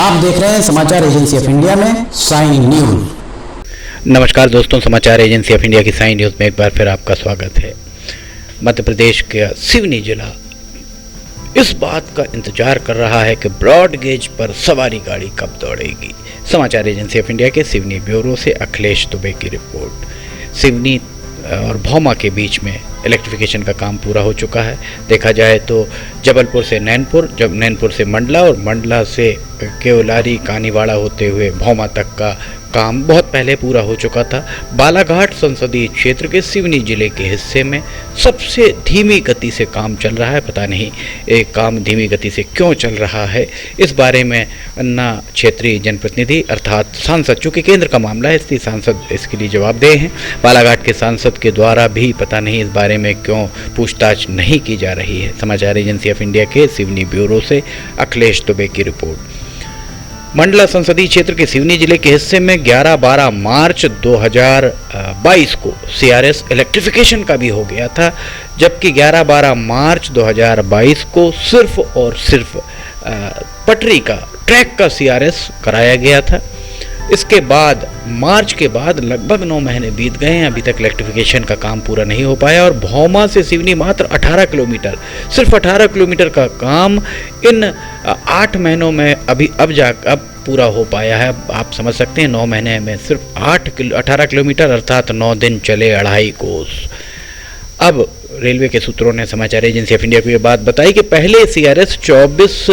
आप देख रहे हैं समाचार एजेंसी ऑफ इंडिया में साइन न्यूज। नमस्कार दोस्तों, समाचार एजेंसी ऑफ इंडिया की साइन न्यूज में एक बार फिर आपका स्वागत है। मध्य प्रदेश का सिवनी जिला इस बात का इंतजार कर रहा है कि ब्रॉड गेज पर सवारी गाड़ी कब दौड़ेगी। समाचार एजेंसी ऑफ इंडिया के सिवनी ब्यूरो से अखिलेश दुबे की रिपोर्ट। सिवनी और भौमा के बीच में इलेक्ट्रिफिकेशन का काम पूरा हो चुका है। देखा जाए तो जबलपुर से नैनपुर, जब नैनपुर से मंडला और मंडला से केवलारी कानीवाड़ा होते हुए भौमा तक का काम बहुत पहले पूरा हो चुका था। बालाघाट संसदीय क्षेत्र के सिवनी जिले के हिस्से में सबसे धीमी गति से काम चल रहा है। पता नहीं ये काम धीमी गति से क्यों चल रहा है, इस बारे में अन्ना क्षेत्रीय जनप्रतिनिधि अर्थात सांसद, चूँकि केंद्र का मामला है इसलिए सांसद इसके लिए जवाबदेह हैं। बालाघाट के सांसद के द्वारा भी पता नहीं इस बारे में क्यों पूछताछ नहीं की जा रही है। समाचार एजेंसी ऑफ इंडिया के सिवनी ब्यूरो से अखिलेश दुबे की रिपोर्ट। मंडला संसदीय क्षेत्र के सिवनी जिले के हिस्से में 11-12 मार्च 2022 को सीआरएस इलेक्ट्रिफिकेशन का भी हो गया था, जबकि 11-12 मार्च 2022 को सिर्फ और सिर्फ पटरी का, ट्रैक का सीआरएस कराया गया था। इसके बाद मार्च के बाद लगभग 9 महीने बीत गए हैं, अभी तक इलेक्ट्रिफिकेशन का काम पूरा नहीं हो पाया और भौमा से सिवनी मात्र 18 किलोमीटर, सिर्फ 18 किलोमीटर का काम इन 8 महीनों में अब पूरा हो पाया है। आप समझ सकते हैं 9 महीने में सिर्फ 18 किलोमीटर अर्थात 9 दिन चले 2.5 कोस। अब रेलवे के सूत्रों ने समाचार एजेंसी ऑफ इंडिया को ये बात बताई कि पहले सीआरएस 24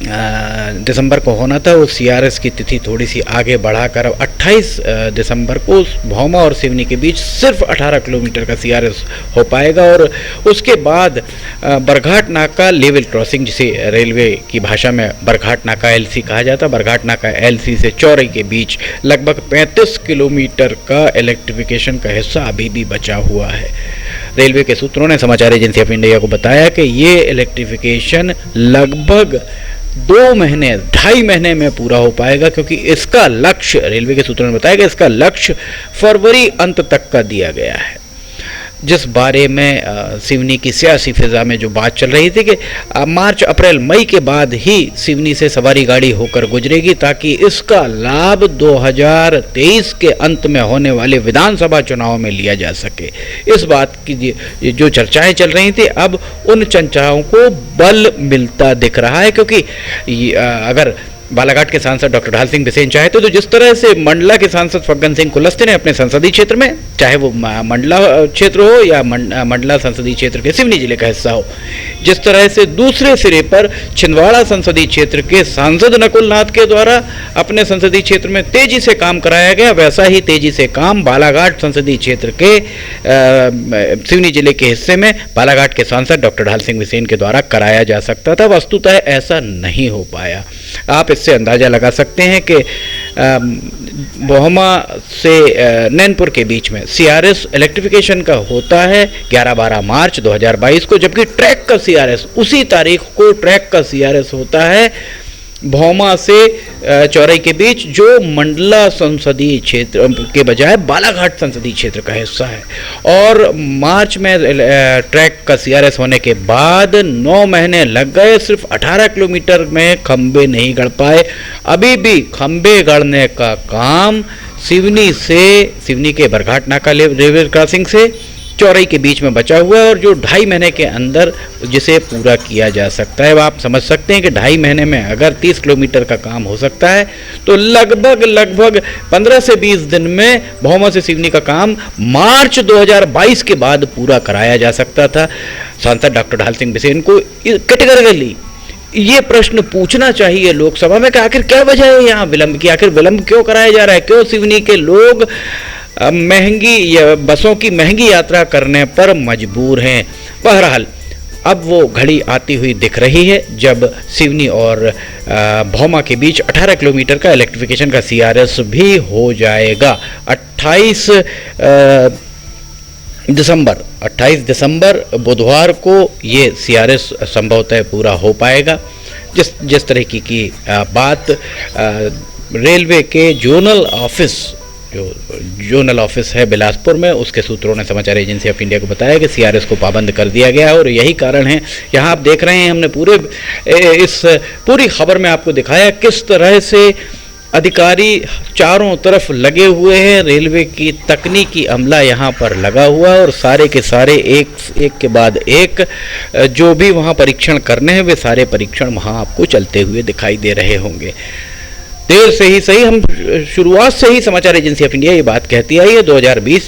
दिसंबर को होना था, वो सीआरएस की तिथि थोड़ी सी आगे बढ़ाकर अब 28 दिसंबर को भौमा और सिवनी के बीच सिर्फ 18 किलोमीटर का सीआरएस हो पाएगा और उसके बाद बरघाट नाका लेवल क्रॉसिंग, जिसे रेलवे की भाषा में बरघाट नाका एलसी कहा जाता है, बरघाट नाका एलसी से चौरई के बीच लगभग 35 किलोमीटर का इलेक्ट्रिफिकेशन का हिस्सा अभी भी बचा हुआ है। रेलवे के सूत्रों ने समाचार एजेंसी ऑफ इंडिया को बताया कि ये इलेक्ट्रिफिकेशन लगभग 2.5 महीने में पूरा हो पाएगा, क्योंकि इसका लक्ष्य, रेलवे के सूत्रों ने बताया कि इसका लक्ष्य फरवरी अंत तक का दिया गया है। जिस बारे में सिवनी की सियासी फिजा में जो बात चल रही थी कि मार्च अप्रैल मई के बाद ही सिवनी से सवारी गाड़ी होकर गुजरेगी, ताकि इसका लाभ 2023 के अंत में होने वाले विधानसभा चुनाव में लिया जा सके। इस बात की जो चर्चाएं चल रही थी, अब उन चर्चाओं को बल मिलता दिख रहा है, क्योंकि अगर बालाघाट के सांसद डॉक्टर ढाल सिंह बिसेन चाहते तो जिस तरह से मंडला के सांसद फग्गन सिंह कुलस्ते ने अपने संसदीय क्षेत्र में, चाहे वो मंडला क्षेत्र हो या मंडला संसदीय क्षेत्र के सिवनी जिले का हिस्सा हो, जिस तरह से दूसरे सिरे पर छिंदवाड़ा संसदीय क्षेत्र के सांसद नकुल नाथ के द्वारा अपने संसदीय क्षेत्र में तेजी से काम कराया गया, वैसा ही तेजी से काम बालाघाट संसदीय क्षेत्र के सिवनी जिले के हिस्से में बालाघाट के सांसद डॉक्टर ढाल सिंह बिसेन के द्वारा कराया जा सकता था। वस्तुतः ऐसा नहीं हो पाया। आप इससे अंदाजा लगा सकते हैं कि भौमा से नैनपुर के बीच में सीआरएस इलेक्ट्रिफिकेशन का होता है 11-12 मार्च 2022 को, जबकि ट्रैक का सीआरएस उसी तारीख को ट्रैक का सीआरएस होता है भौमा से चौरई के बीच, जो मंडला संसदीय क्षेत्र के बजाय बालाघाट संसदीय क्षेत्र का हिस्सा है। और मार्च में ट्रैक का सीआरएस होने के बाद 9 महीने लग गए, सिर्फ 18 किलोमीटर में खंबे नहीं गढ़ पाए। अभी भी खंबे गढ़ने का काम सिवनी के बरघाट नाका लेवल क्रॉसिंग से चौरई के बीच में बचा हुआ है, और जो 2.5 महीने के अंदर जिसे पूरा किया जा सकता है। आप समझ सकते हैं कि 2.5 महीने में अगर 30 किलोमीटर का काम हो सकता है तो लगभग 15 से 20 दिन में भौमा से सिवनी का काम मार्च 2022 के बाद पूरा कराया जा सकता था। सांसद डॉक्टर ढाल सिंह बिसेन को कैटेगरिकली ये प्रश्न पूछना चाहिए लोकसभा में कि आखिर क्या वजह है यहाँ विलंब की, आखिर विलंब क्यों कराया जा रहा है, क्यों सिवनी के लोग बसों की महंगी यात्रा करने पर मजबूर हैं। बहरहाल अब वो घड़ी आती हुई दिख रही है जब सिवनी और भौमा के बीच 18 किलोमीटर का इलेक्ट्रिफिकेशन का सीआरएस भी हो जाएगा। 28 दिसंबर बुधवार को ये सीआरएस संभवतः पूरा हो पाएगा। जिस तरह की बात रेलवे के जोनल ऑफिस जो जोनल ऑफिस है बिलासपुर में, उसके सूत्रों ने समाचार एजेंसी ऑफ इंडिया को बताया कि सीआरएस को पाबंद कर दिया गया है और यही कारण है। यहाँ आप देख रहे हैं, हमने इस पूरी खबर में आपको दिखाया किस तरह से अधिकारी चारों तरफ लगे हुए हैं, रेलवे की तकनीकी अमला यहाँ पर लगा हुआ है और सारे के सारे एक के बाद एक जो भी वहाँ परीक्षण करने हैं वे सारे परीक्षण वहाँ आपको चलते हुए दिखाई दे रहे होंगे। देर से ही सही, हम शुरुआत से ही समाचार एजेंसी ऑफ इंडिया ये बात कहती आई है 2020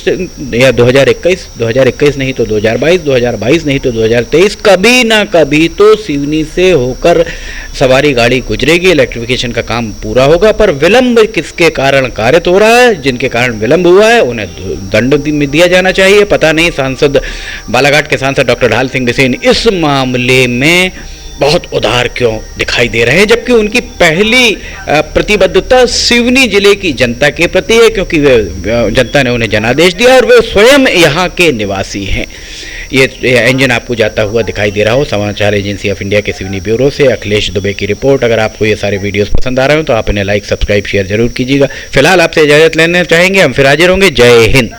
या 2021 नहीं तो 2022 नहीं तो 2023 कभी ना कभी तो सिवनी से होकर सवारी गाड़ी गुजरेगी, इलेक्ट्रिफिकेशन का काम पूरा होगा। पर विलंब किसके कारण कारित हो रहा है, जिनके कारण विलंब हुआ है उन्हें दंड दिया जाना चाहिए। पता नहीं सांसद बालाघाट के सांसद डॉक्टर ढाल सिंह बिसेन इस मामले में बहुत उदार क्यों दिखाई दे रहे हैं, जबकि उनकी पहली प्रतिबद्धता सिवनी जिले की जनता के प्रति है, क्योंकि वे जनता ने उन्हें जनादेश दिया और वे स्वयं यहाँ के निवासी हैं। ये इंजन आपको जाता हुआ दिखाई दे रहा हो। समाचार एजेंसी ऑफ इंडिया के सिवनी ब्यूरो से अखिलेश दुबे की रिपोर्ट। अगर आपको ये सारे वीडियोस पसंद आ रहे हो तो आप इन्हें लाइक, सब्सक्राइब, शेयर जरूर कीजिएगा। फिलहाल आपसे इजाजत लेना चाहेंगे, हम फिर हाजिर होंगे। जय हिंद।